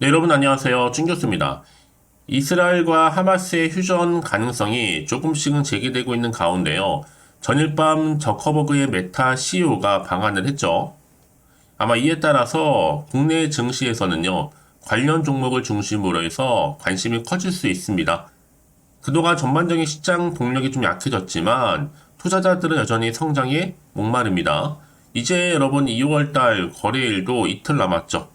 네, 여러분 안녕하세요. 준 교수입니다. 이스라엘과 하마스의 휴전 가능성이 조금씩은 제기되고 있는 가운데요. 전일 밤 저커버그의 메타 CEO가 방한을 했죠. 아마 이에 따라서 국내 증시에서는요. 관련 종목을 중심으로 해서 관심이 커질 수 있습니다. 그동안 전반적인 시장 동력이 좀 약해졌지만 투자자들은 여전히 성장에 목마릅니다. 이제 여러분 2월달 거래일도 이틀 남았죠.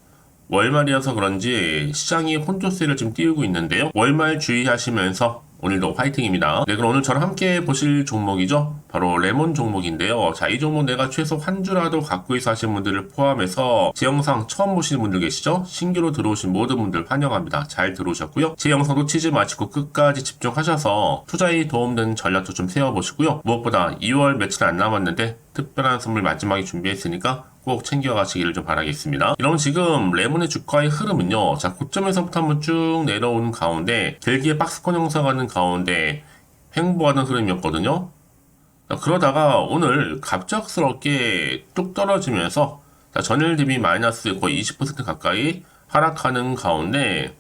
월말이어서 그런지 시장이 혼조세를 좀 띄우고 있는데요. 월말 주의하시면서 오늘도 화이팅입니다. 네, 그럼 오늘 저랑 함께 보실 종목이죠. 바로 레몬 종목인데요. 자, 이 종목 내가 최소 한 주라도 갖고 있어 하신 분들을 포함해서 제 영상 처음 보시는 분들 계시죠? 신규로 들어오신 모든 분들 환영합니다. 잘 들어오셨고요. 제 영상 놓치지 마시고 끝까지 집중하셔서 투자에 도움되는 전략도 좀 세워보시고요. 무엇보다 2월 며칠 안 남았는데 특별한 선물 마지막에 준비했으니까 꼭 챙겨가시기를 좀 바라겠습니다. 여러분 지금 레몬의 주가의 흐름은요. 자, 고점에서부터 한번 쭉 내려오는 가운데 길게 박스권 형성하는 가운데 횡보하는 흐름이었거든요. 자, 그러다가 오늘 갑작스럽게 뚝 떨어지면서 자, 전일 대비 마이너스 거의 20% 가까이 하락하는 가운데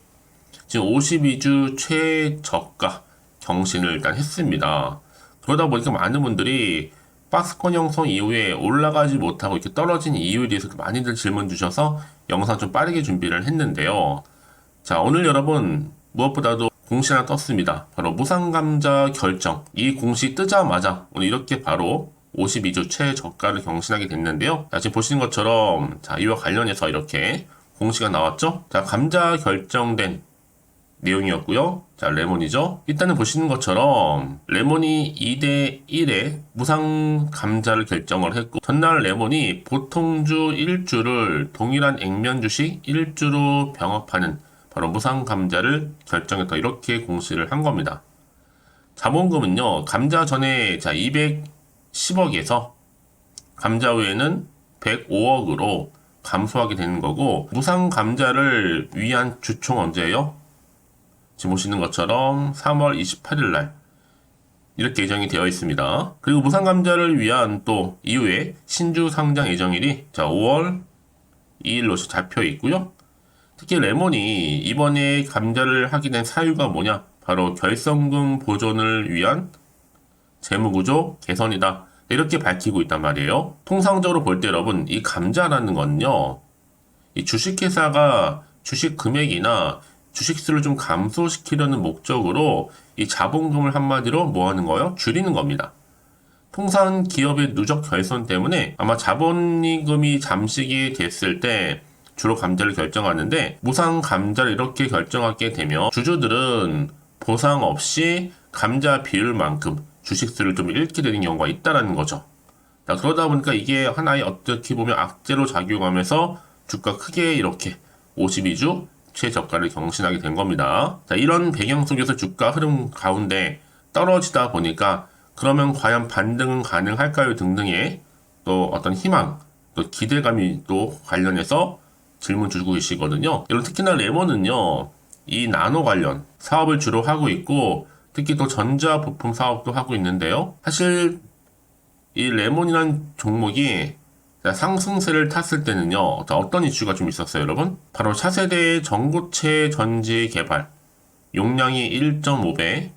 지금 52주 최저가 경신을 일단 했습니다. 그러다 보니까 많은 분들이 박스권 형성 이후에 올라가지 못하고 이렇게 떨어진 이유에 대해서 많이들 질문 주셔서 영상 좀 빠르게 준비를 했는데요. 자, 오늘 여러분 무엇보다도 공시 하나 떴습니다. 바로 무상감자 결정. 이 공시 뜨자마자 오늘 이렇게 바로 52주 최저가를 경신하게 됐는데요. 자, 지금 보시는 것처럼 자, 이와 관련해서 이렇게 공시가 나왔죠. 자, 감자 결정된 내용이었고요. 자, 레몬이죠. 일단은 보시는 것처럼 레몬이 2대1에 무상 감자를 결정을 했고 전날 레몬이 보통주 1주를 동일한 액면 주식 1주로 병합하는 바로 무상 감자를 결정했다. 이렇게 공시를 한 겁니다. 자본금은요. 감자 전에 자 210억에서 감자 후에는 105억으로 감소하게 되는 거고 무상 감자를 위한 주총 언제예요? 지금 보시는 것처럼 3월 28일 날 이렇게 예정이 되어 있습니다. 그리고 무상감자를 위한 또 이후에 신주 상장 예정일이 자 5월 2일로 잡혀 있고요. 특히 레몬이 이번에 감자를 하게 된 사유가 뭐냐? 바로 결성금 보존을 위한 재무구조 개선이다. 이렇게 밝히고 있단 말이에요. 통상적으로 볼 때 여러분 이 감자라는 건요. 이 주식회사가 주식 금액이나 주식수를 좀 감소시키려는 목적으로 이 자본금을 한마디로 뭐 하는 거예요? 줄이는 겁니다. 통상 기업의 누적 결손 때문에 아마 자본금이 잠식이 됐을 때 주로 감자를 결정하는데 무상 감자를 이렇게 결정하게 되면 주주들은 보상 없이 감자 비율만큼 주식수를 좀 잃게 되는 경우가 있다는 거죠. 자, 그러다 보니까 이게 하나의 어떻게 보면 악재로 작용하면서 주가 크게 이렇게 52주 최저가를 경신하게 된 겁니다. 자, 이런 배경 속에서 주가 흐름 가운데 떨어지다 보니까 그러면 과연 반등은 가능할까요? 등등의 또 어떤 희망, 또 기대감이 또 관련해서 질문 주고 계시거든요. 여러분 특히나 레몬은요, 이 나노 관련 사업을 주로 하고 있고 특히 또 전자 부품 사업도 하고 있는데요. 사실 이 레몬이라는 종목이 상승세를 탔을 때는요, 어떤 이슈가 좀 있었어요, 여러분? 바로 차세대 전고체 전지 개발. 용량이 1.5배,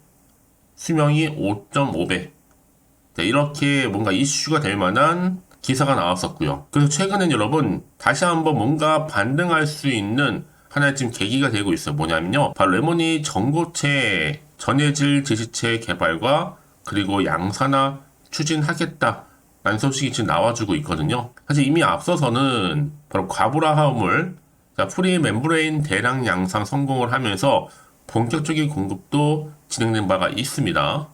수명이 5.5배. 이렇게 뭔가 이슈가 될 만한 기사가 나왔었고요. 그래서 최근엔 여러분, 다시 한번 뭔가 반등할 수 있는 하나의 지금 계기가 되고 있어요. 뭐냐면요. 바로 레몬이 전고체 전해질 제시체 개발과 그리고 양산화 추진하겠다. 라는 소식이 지금 나와주고 있거든요. 사실 이미 앞서서는 바로 과부라 화합물, 프리 멤브레인 대량 양상 성공을 하면서 본격적인 공급도 진행된 바가 있습니다.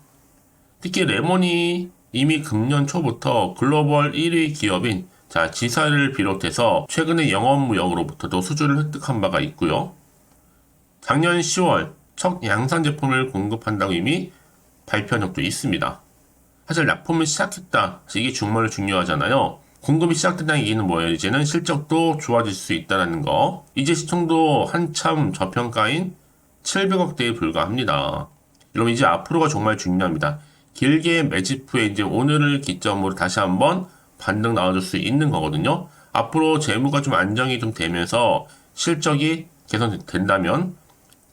특히 레몬이 이미 금년 초부터 글로벌 1위 기업인 지사를 비롯해서 최근에 영업무역으로부터도 수주를 획득한 바가 있고요. 작년 10월 첫 양산 제품을 공급한다고 이미 발표한 적도 있습니다. 사실 납품을 시작했다. 이게 정말 중요하잖아요. 공급이 시작된다는 얘기는 뭐예요? 이제는 실적도 좋아질 수 있다는 거. 이제 시총도 한참 저평가인 700억대에 불과합니다. 여러분 이제 앞으로가 정말 중요합니다. 길게 매집 후에 이제 오늘을 기점으로 다시 한번 반등 나와줄 수 있는 거거든요. 앞으로 재무가 좀 안정이 좀 되면서 실적이 개선된다면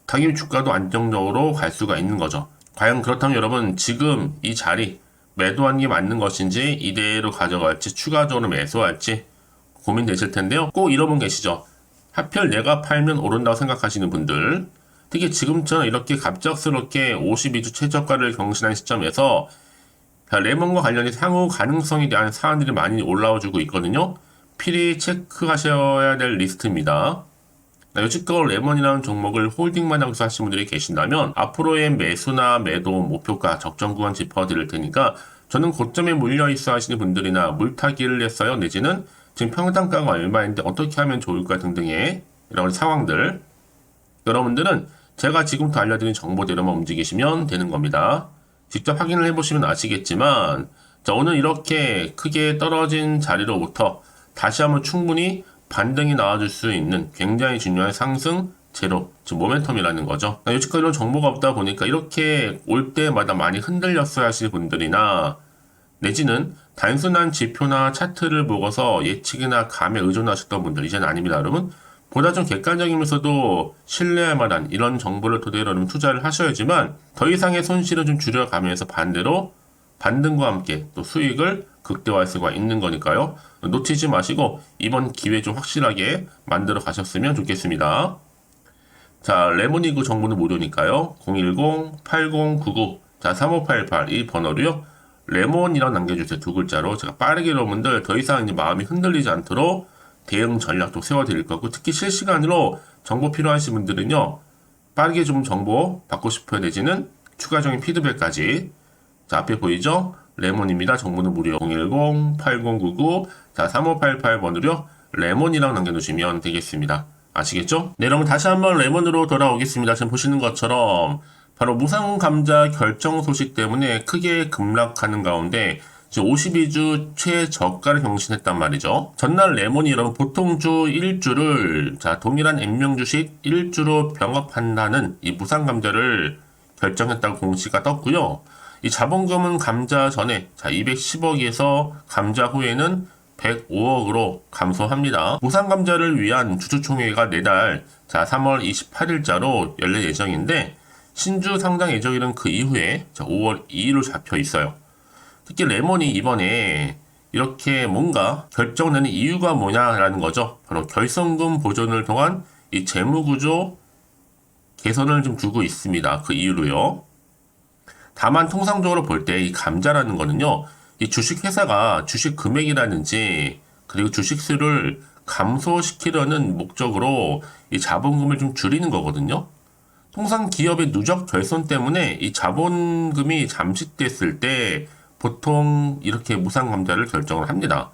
당연히 주가도 안정적으로 갈 수가 있는 거죠. 과연 그렇다면 여러분 지금 이 자리 매도하는 게 맞는 것인지 이대로 가져갈지 추가적으로 매수할지 고민되실 텐데요. 꼭 이런 분 계시죠. 하필 내가 팔면 오른다고 생각하시는 분들, 특히 지금처럼 이렇게 갑작스럽게 52주 최저가를 경신한 시점에서 레몬과 관련해서 향후 가능성에 대한 사안들이 많이 올라와주고 있거든요. 필히 체크하셔야 될 리스트입니다. 여지껏 레몬이라는 종목을 홀딩만 하고 하시는 분들이 계신다면 앞으로의 매수나 매도 목표가 적정 구간 짚어드릴 테니까 저는 고점에 물려있어 하시는 분들이나 물타기를 했어요. 내지는 지금 평당가가 얼마인데 어떻게 하면 좋을까 등등의 이런 상황들, 여러분들은 제가 지금부터 알려드린 정보대로만 움직이시면 되는 겁니다. 직접 확인을 해보시면 아시겠지만 자, 오늘 이렇게 크게 떨어진 자리로부터 다시 한번 충분히 반등이 나와줄 수 있는 굉장히 중요한 상승 제로, 즉 모멘텀이라는 거죠. 여지껏 이런 정보가 없다 보니까 이렇게 올 때마다 많이 흔들렸어야 하시는 분들이나 내지는 단순한 지표나 차트를 보고서 예측이나 감에 의존하셨던 분들 이제는 아닙니다, 여러분. 보다 좀 객관적이면서도 신뢰할 만한 이런 정보를 토대로 투자를 하셔야지만 더 이상의 손실을 좀 줄여가면서 반대로 반등과 함께 또 수익을 극대화할 수가 있는 거니까요. 놓치지 마시고 이번 기회 좀 확실하게 만들어 가셨으면 좋겠습니다. 자, 레모니그 정보는 무료니까요. 010-8099 자, 3588 이 번호로요. 레몬이라고 남겨주세요. 두 글자로. 제가 빠르게 여러분들 더 이상 이제 마음이 흔들리지 않도록 대응 전략도 세워드릴 거고, 특히 실시간으로 정보 필요하신 분들은요. 빠르게 좀 정보 받고 싶어야 되지는 추가적인 피드백까지. 자, 앞에 보이죠? 레몬입니다. 정보는 무료. 010-8099 자, 3588번으로요. 레몬이라고 남겨놓으시면 되겠습니다. 아시겠죠? 네, 여러분 다시 한번 레몬으로 돌아오겠습니다. 지금 보시는 것처럼 바로 무상감자 결정 소식 때문에 크게 급락하는 가운데 지금 52주 최저가를 경신했단 말이죠. 전날 레몬이 여러분 보통 주 1주를 자 동일한 액면 주식 1주로 병합한다는 이 무상감자를 결정했다고 공시가 떴고요. 이 자본금은 감자 전에 자 210억에서 감자 후에는 105억으로 감소합니다. 무상감자를 위한 주주총회가 내달 자 3월 28일자로 열릴 예정인데 신주 상장 예정일은 그 이후에 5월 2일로 잡혀 있어요. 특히 레몬이 이번에 이렇게 뭔가 결정되는 이유가 뭐냐라는 거죠. 바로 결성금 보존을 통한 이 재무구조 개선을 좀 두고 있습니다. 그 이유로요. 다만 통상적으로 볼 때 이 감자라는 거는요. 이 주식회사가 주식 금액이라든지 그리고 주식수를 감소시키려는 목적으로 이 자본금을 좀 줄이는 거거든요. 통상 기업의 누적 결손 때문에 이 자본금이 잠식됐을 때 보통 이렇게 무상감자를 결정을 합니다.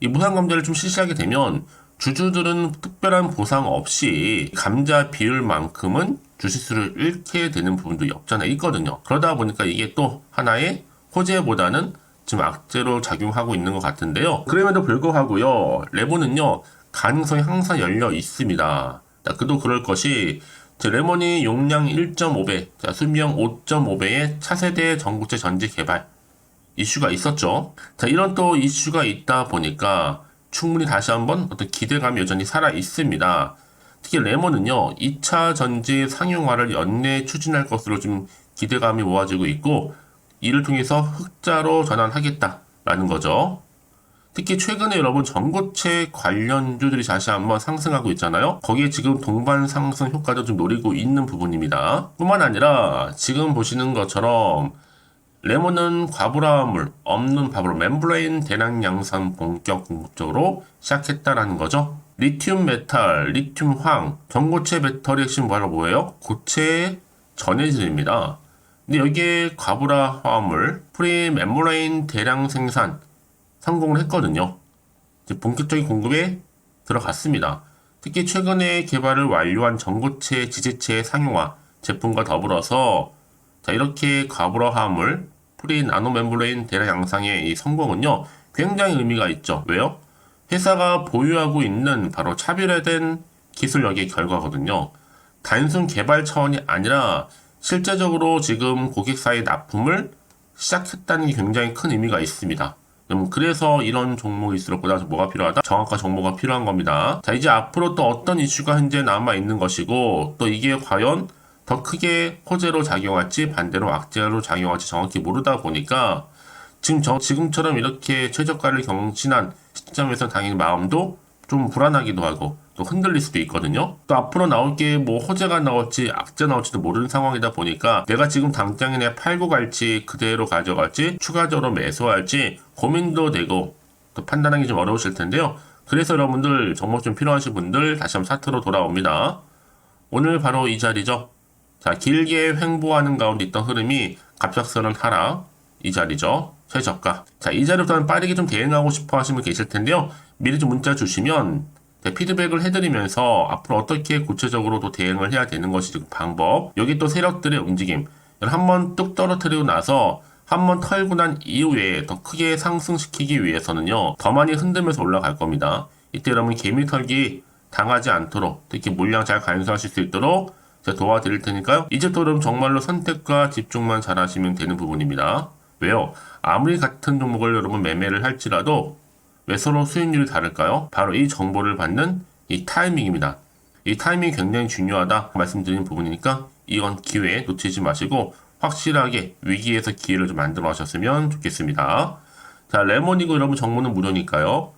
이 무상감자를 좀 실시하게 되면 주주들은 특별한 보상 없이 감자 비율만큼은 주식수를 잃게 되는 부분도 역전에 있거든요. 그러다 보니까 이게 또 하나의 호재보다는 지금 악재로 작용하고 있는 것 같은데요. 그럼에도 불구하고요. 레몬은요. 가능성이 항상 열려 있습니다. 그도 그럴 것이 레몬이 용량 1.5배, 수명 5.5배의 차세대 전고체 전지 개발 이슈가 있었죠. 자, 이런 또 이슈가 있다 보니까 충분히 다시 한번 어떤 기대감이 여전히 살아 있습니다. 특히 레몬은요, 2차 전지 상용화를 연내 추진할 것으로 좀 기대감이 모아지고 있고, 이를 통해서 흑자로 전환하겠다라는 거죠. 특히 최근에 여러분 전고체 관련주들이 다시 한번 상승하고 있잖아요. 거기에 지금 동반 상승 효과도 좀 노리고 있는 부분입니다. 뿐만 아니라 지금 보시는 것처럼 레몬은 과부하물 없는 밥으로 멤브레인 대량 양산 본격적으로 시작했다라는 거죠. 리튬 메탈, 리튬 황, 전고체 배터리 핵심 바로 뭐예요? 고체 전해질입니다. 근데 여기에 과부하 화합물, 프리 멤브레인 대량 생산 성공을 했거든요. 이제 본격적인 공급에 들어갔습니다. 특히 최근에 개발을 완료한 전고체 지지체 상용화 제품과 더불어서 자, 이렇게 과부하 화합물, 프리 나노 멤브레인 대량 양상의 이 성공은요, 굉장히 의미가 있죠. 왜요? 회사가 보유하고 있는 바로 차별화된 기술력의 결과거든요. 단순 개발 차원이 아니라 실제적으로 지금 고객사의 납품을 시작했다는 게 굉장히 큰 의미가 있습니다. 그래서 이런 종목일수록 보다 뭐가 필요하다? 정확한 정보가 필요한 겁니다. 자, 이제 앞으로 또 어떤 이슈가 현재 남아 있는 것이고, 또 이게 과연 더 크게 호재로 작용할지 반대로 악재로 작용할지 정확히 모르다 보니까 지금처럼 이렇게 최저가를 경신한 시점에서 당연히 마음도 좀 불안하기도 하고 또 흔들릴 수도 있거든요. 또 앞으로 나올 게 뭐 호재가 나올지 악재 나올지도 모르는 상황이다 보니까 내가 지금 당장에 내 팔고 갈지 그대로 가져갈지 추가적으로 매수할지 고민도 되고 또 판단하기 좀 어려우실 텐데요. 그래서 여러분들 정보 좀 필요하신 분들 다시 한번 차트로 돌아옵니다. 오늘 바로 이 자리죠. 자, 길게 횡보하는 가운데 있던 흐름이 갑작스러운 하락, 이 자리죠. 최저가. 자, 이 자리부터는 빠르게 좀 대응하고 싶어 하시는 분 계실 텐데요. 미리 좀 문자 주시면 피드백을 해드리면서 앞으로 어떻게 구체적으로 또 대응을 해야 되는 것이 그 방법. 여기 또 세력들의 움직임. 한번 뚝 떨어뜨리고 나서 한번 털고 난 이후에 더 크게 상승시키기 위해서는요. 더 많이 흔들면서 올라갈 겁니다. 이때 여러분 개미 털기 당하지 않도록 특히 물량 잘 간수하실 수 있도록 제가 도와드릴 테니까요. 이제 또 그럼 정말로 선택과 집중만 잘 하시면 되는 부분입니다. 왜요? 아무리 같은 종목을 여러분 매매를 할지라도 왜 서로 수익률이 다를까요? 바로 이 정보를 받는 이 타이밍입니다. 이 타이밍이 굉장히 중요하다 말씀드리는 부분이니까 이건 기회 놓치지 마시고 확실하게 위기에서 기회를 좀 만들어 하셨으면 좋겠습니다. 자, 레몬이고 여러분 정보는 무료니까요.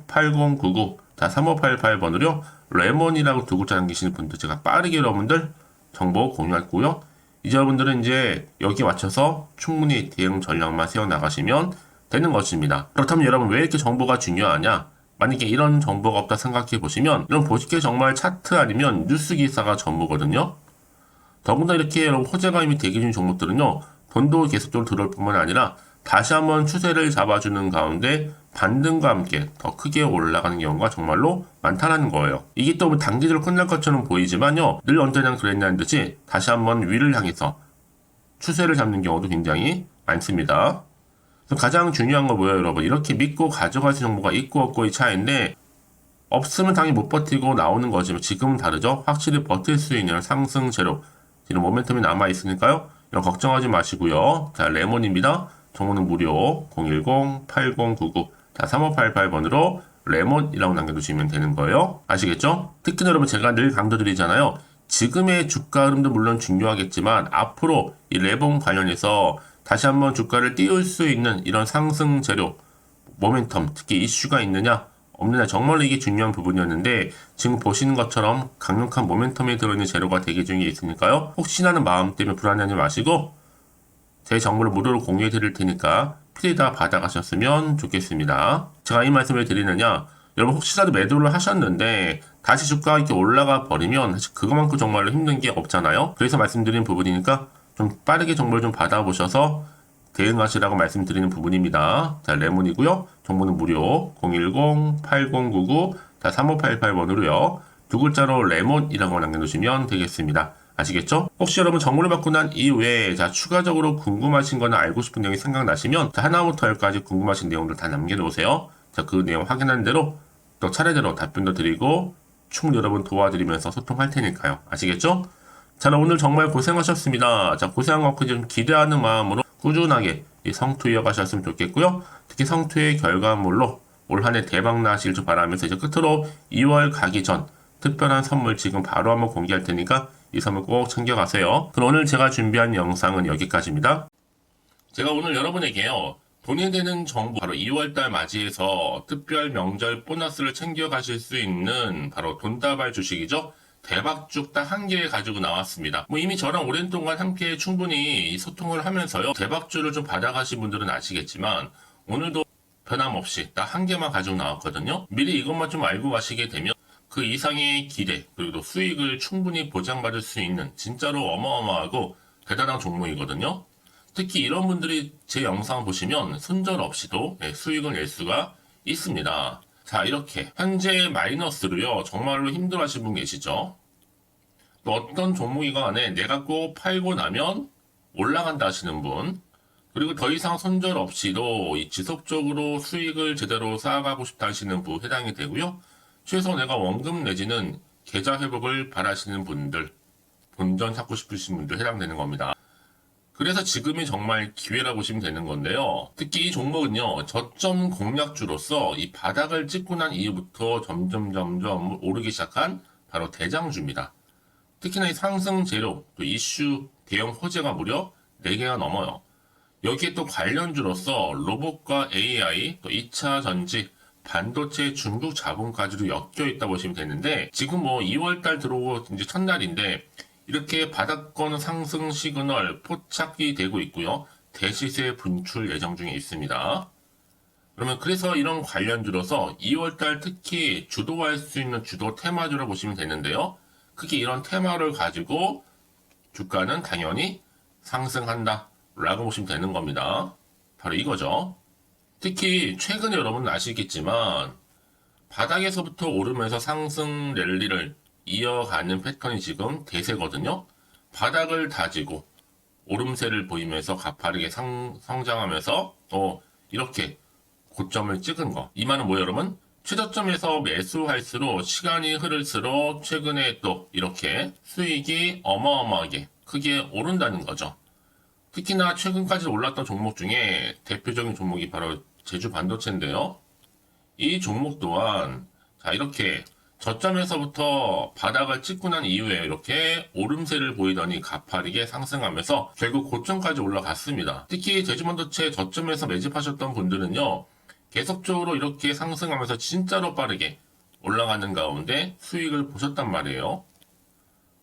010-8099 자, 3588번으로 레몬이라고 두 글자 남기시는 분들 제가 빠르게 여러분들 정보 공유하고요. 이제 여러분들은 이제 여기 맞춰서 충분히 대응 전략만 세워나가시면 되는 것입니다. 그렇다면 여러분 왜 이렇게 정보가 중요하냐? 만약에 이런 정보가 없다 생각해 보시면 이런 보시기에 정말 차트 아니면 뉴스 기사가 전부거든요. 더군다나 이렇게 여러분 호재가 이미 대기 중인 종목들은요. 돈도 계속적으로 들어올 뿐만 아니라 다시 한번 추세를 잡아주는 가운데 반등과 함께 더 크게 올라가는 경우가 정말로 많다는 거예요. 이게 또 단기적으로 끝날 것처럼 보이지만요. 늘 언제나 그랬냐는 듯이 다시 한번 위를 향해서 추세를 잡는 경우도 굉장히 많습니다. 그래서 가장 중요한 건 뭐예요, 여러분? 이렇게 믿고 가져갈 수 있는 정보가 있고 없고의 차이인데 없으면 당연히 못 버티고 나오는 거지만 지금은 다르죠. 확실히 버틸 수 있는 상승 재료, 이런 모멘텀이 남아 있으니까요. 이런 걱정하지 마시고요. 자, 레몬입니다. 정보는 무료 010-8099 자, 3588번으로 레몬이라고 남겨두시면 되는 거예요. 아시겠죠? 특히 여러분 제가 늘 강조드리잖아요. 지금의 주가 흐름도 물론 중요하겠지만 앞으로 이 레몬 관련해서 다시 한번 주가를 띄울 수 있는 이런 상승 재료, 모멘텀, 특히 이슈가 있느냐 없느냐 정말로 이게 중요한 부분이었는데 지금 보시는 것처럼 강력한 모멘텀이 들어있는 재료가 대기 중에 있으니까요. 혹시나는 마음 때문에 불안해하지 마시고 제 정보를 무료로 공유해 드릴 테니까 필히 다 받아가셨으면 좋겠습니다. 제가 이 말씀을 드리느냐, 여러분 혹시라도 매도를 하셨는데 다시 주가가 이렇게 올라가 버리면 사실 그것만큼 정말로 힘든 게 없잖아요. 그래서 말씀드린 부분이니까 좀 빠르게 정보를 좀 받아보셔서 대응하시라고 말씀드리는 부분입니다. 자, 레몬이고요. 정보는 무료 010-8099 자, 3588번으로요. 두 글자로 레몬이라고 남겨놓으시면 되겠습니다. 아시겠죠? 혹시 여러분 정보를 받고 난 이후에 자, 추가적으로 궁금하신 거나 알고 싶은 내용이 생각나시면 자, 하나부터 열까지 궁금하신 내용들 다 남겨놓으세요. 자, 그 내용 확인한 대로 또 차례대로 답변도 드리고 충분히 여러분 도와드리면서 소통할 테니까요. 아시겠죠? 자, 오늘 정말 고생하셨습니다. 자, 고생한 만큼 좀 기대하는 마음으로 꾸준하게 이 성투 이어가셨으면 좋겠고요. 특히 성투의 결과물로 올 한 해 대박 나실 줄 바라면서 이제 끝으로 2월 가기 전 특별한 선물 지금 바로 한번 공개할 테니까 이 선물 꼭 챙겨가세요. 그럼 오늘 제가 준비한 영상은 여기까지입니다. 제가 오늘 여러분에게요. 돈이 되는 정보 바로 2월달 맞이해서 특별 명절 보너스를 챙겨가실 수 있는 바로 돈다발 주식이죠. 대박죽 딱 한 개 가지고 나왔습니다. 뭐 이미 저랑 오랜 동안 함께 충분히 소통을 하면서요. 대박주를 좀 받아가신 분들은 아시겠지만 오늘도 변함없이 딱 한 개만 가지고 나왔거든요. 미리 이것만 좀 알고 가시게 되면 그 이상의 기대 그리고 또 수익을 충분히 보장받을 수 있는 진짜로 어마어마하고 대단한 종목이거든요. 특히 이런 분들이 제 영상 보시면 손절 없이도 수익을 낼 수가 있습니다. 자, 이렇게 현재 마이너스로요. 정말로 힘들어하시는 분 계시죠? 또 어떤 종목이건 간에 내가 꼭 팔고 나면 올라간다 하시는 분, 그리고 더 이상 손절 없이도 지속적으로 수익을 제대로 쌓아가고 싶다 하시는 분 해당이 되고요. 최소 내가 원금 내지는 계좌 회복을 바라시는 분들, 본전 찾고 싶으신 분들 해당되는 겁니다. 그래서 지금이 정말 기회라고 보시면 되는 건데요. 특히 이 종목은요, 저점 공략주로서 이 바닥을 찍고 난 이후부터 점점 오르기 시작한 바로 대장주입니다. 특히나 이 상승 재료, 또 이슈, 대형 호재가 무려 4개가 넘어요. 여기에 또 관련주로서 로봇과 AI, 또 2차 전지, 반도체 중국 자본까지도 엮여 있다 보시면 되는데, 지금 뭐 2월달 들어오고 이제 첫날인데, 이렇게 바닥권 상승 시그널 포착이 되고 있고요. 대시세 분출 예정 중에 있습니다. 그러면 그래서 이런 관련주로서 2월달 특히 주도할 수 있는 주도 테마주로 보시면 되는데요. 크게 이런 테마를 가지고 주가는 당연히 상승한다 라고 보시면 되는 겁니다. 바로 이거죠. 특히 최근에 여러분은 아시겠지만 바닥에서부터 오르면서 상승 랠리를 이어가는 패턴이 지금 대세거든요. 바닥을 다지고 오름세를 보이면서 가파르게 성장하면서 이렇게 고점을 찍은 거. 이 말은 뭐예요, 여러분? 최저점에서 매수할수록 시간이 흐를수록 최근에 또 이렇게 수익이 어마어마하게 크게 오른다는 거죠. 특히나 최근까지 올랐던 종목 중에 대표적인 종목이 바로 제주 반도체인데요. 이 종목 또한 자 이렇게 저점에서부터 바닥을 찍고 난 이후에 이렇게 오름세를 보이더니 가파르게 상승하면서 결국 고점까지 올라갔습니다. 특히 제주반도체 저점에서 매집하셨던 분들은요. 계속적으로 이렇게 상승하면서 진짜로 빠르게 올라가는 가운데 수익을 보셨단 말이에요.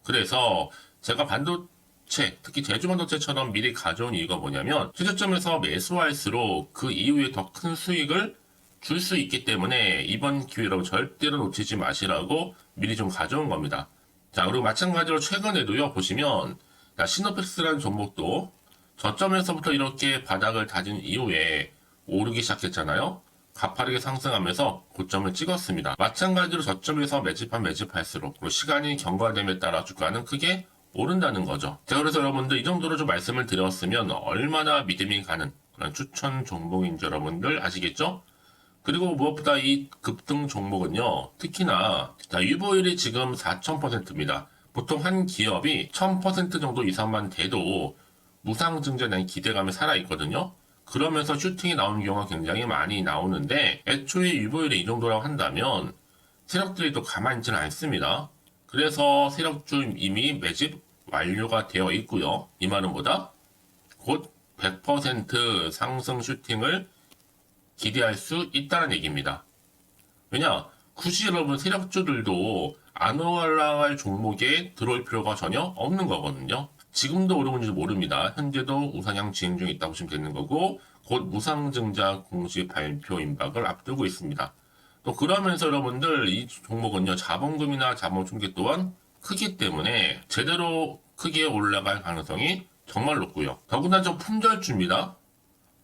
그래서 제가 반도체, 특히 제주반도체처럼 미리 가져온 이유가 뭐냐면 최저점에서 매수할수록 그 이후에 더 큰 수익을 줄 수 있기 때문에 이번 기회로 절대로 놓치지 마시라고 미리 좀 가져온 겁니다. 자, 그리고 마찬가지로 최근에도요, 보시면, 시노펙스라는 종목도 저점에서부터 이렇게 바닥을 다진 이후에 오르기 시작했잖아요. 가파르게 상승하면서 고점을 찍었습니다. 마찬가지로 저점에서 매집할수록 그리고 시간이 경과됨에 따라 주가는 크게 오른다는 거죠. 자, 그래서 여러분들 이 정도로 좀 말씀을 드렸으면 얼마나 믿음이 가는 그런 추천 종목인지 여러분들 아시겠죠? 그리고 무엇보다 이 급등 종목은요, 특히나, 유보율이 지금 4000%입니다. 보통 한 기업이 1000% 정도 이상만 돼도 무상증자에 대한 기대감이 살아있거든요. 그러면서 슈팅이 나오는 경우가 굉장히 많이 나오는데, 애초에 유보율이 이 정도라고 한다면, 세력들이 또 가만히 있지는 않습니다. 그래서 세력주 이미 매집 완료가 되어 있고요. 이 말은 뭐다? 곧 100% 상승 슈팅을 기대할 수 있다는 얘기입니다. 왜냐? 굳이 여러분 세력주들도 안 올라갈 종목에 들어올 필요가 전혀 없는 거거든요. 지금도 오르는지 모릅니다. 현재도 우상향 진행 중에 있다고 보시면 되는 거고 곧 무상증자 공시 발표 임박을 앞두고 있습니다. 또 그러면서 여러분들 이 종목은요. 자본금이나 자본 충격 또한 크기 때문에 제대로 크게 올라갈 가능성이 정말 높고요. 더구나 좀 품절주입니다.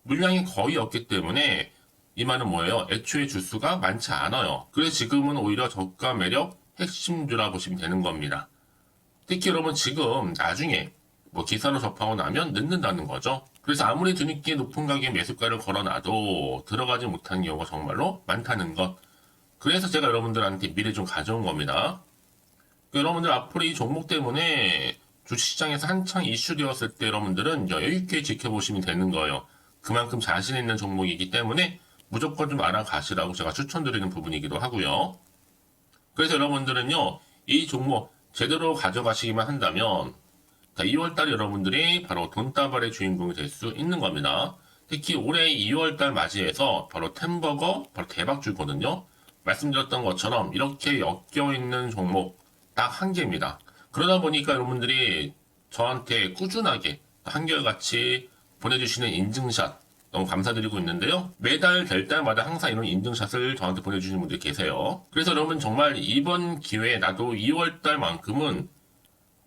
물량이 거의 없기 때문에 이 말은 뭐예요? 애초에 주수가 많지 않아요. 그래서 지금은 오히려 저가 매력 핵심주라 보시면 되는 겁니다. 특히 여러분 지금 나중에 뭐 기사로 접하고 나면 늦는다는 거죠. 그래서 아무리 뒤늦게 높은 가격에 매수가를 걸어놔도 들어가지 못하는 경우가 정말로 많다는 것. 그래서 제가 여러분들한테 미리 좀 가져온 겁니다. 여러분들 앞으로 이 종목 때문에 주식시장에서 한창 이슈되었을 때 여러분들은 여유있게 지켜보시면 되는 거예요. 그만큼 자신 있는 종목이기 때문에 무조건 좀 알아가시라고 제가 추천드리는 부분이기도 하고요. 그래서 여러분들은요, 이 종목 제대로 가져가시기만 한다면 2월달 여러분들이 바로 돈다발의 주인공이 될 수 있는 겁니다. 특히 올해 2월달 맞이해서 바로 템버거 바로 대박주거든요. 말씀드렸던 것처럼 이렇게 엮여있는 종목 딱 한 개입니다. 그러다 보니까 여러분들이 저한테 꾸준하게 한결같이 보내주시는 인증샷 너무 감사드리고 있는데요. 매달 될 때마다 항상 이런 인증샷을 저한테 보내주시는 분들이 계세요. 그래서 여러분 정말 이번 기회에 나도 2월달만큼은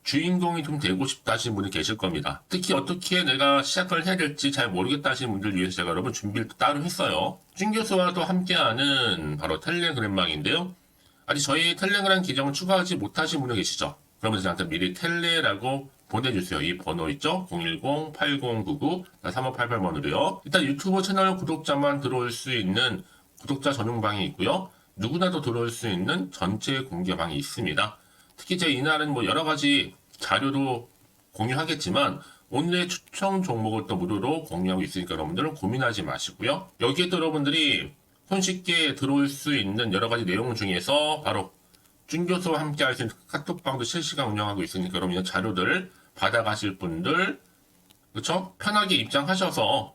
주인공이 좀 되고 싶다 하시는 분이 계실 겁니다. 특히 어떻게 내가 시작을 해야 될지 잘 모르겠다 하시는 분들 위해서 제가 여러분 준비를 따로 했어요. 준 교수와도 함께하는 바로 텔레그램방인데요. 아직 저희 텔레그램 계정을 추가하지 못하신 분이 계시죠? 그러면 저한테 미리 텔레라고 보내주세요. 이 번호 있죠? 010-8099-3588번으로요. 일단 유튜브 채널 구독자만 들어올 수 있는 구독자 전용방이 있고요. 누구나도 들어올 수 있는 전체 공개방이 있습니다. 특히 제 이날은 뭐 여러 가지 자료도 공유하겠지만 오늘의 추천 종목을 또 무료로 공유하고 있으니까 여러분들은 고민하지 마시고요. 여기에 또 여러분들이 손쉽게 들어올 수 있는 여러 가지 내용 중에서 바로 준교수와 함께 할 수 있는 카톡방도 실시간 운영하고 있으니까 여러분 이 자료들 받아가실 분들 그쵸? 편하게 입장하셔서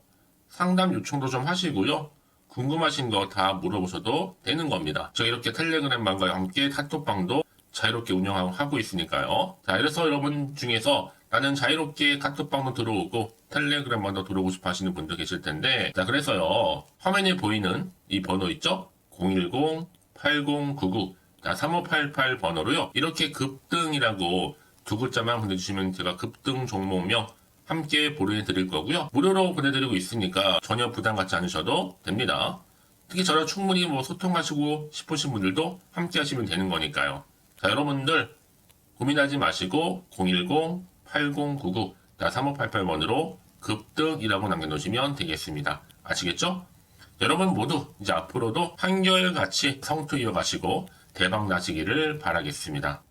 상담 요청도 좀 하시고요. 궁금하신 거 다 물어보셔도 되는 겁니다. 제가 이렇게 텔레그램방과 함께 카톡방도 자유롭게 운영하고 있으니까요. 자, 그래서 여러분 중에서 나는 자유롭게 카톡방도 들어오고 텔레그램방도 들어오고 싶어 하시는 분들 계실 텐데, 자, 그래서요. 화면에 보이는 이 번호 있죠? 010-8099-3588 번호로요. 이렇게 급등이라고 두 글자만 보내주시면 제가 급등 종목명 함께 보내드릴 거고요. 무료로 보내드리고 있으니까 전혀 부담 갖지 않으셔도 됩니다. 특히 저랑 충분히 소통하시고 싶으신 분들도 함께 하시면 되는 거니까요. 자, 여러분들 고민하지 마시고 010-8099-3588번으로 급등이라고 남겨놓으시면 되겠습니다. 아시겠죠? 여러분 모두 이제 앞으로도 한결같이 성투 이어가시고 대박 나시기를 바라겠습니다.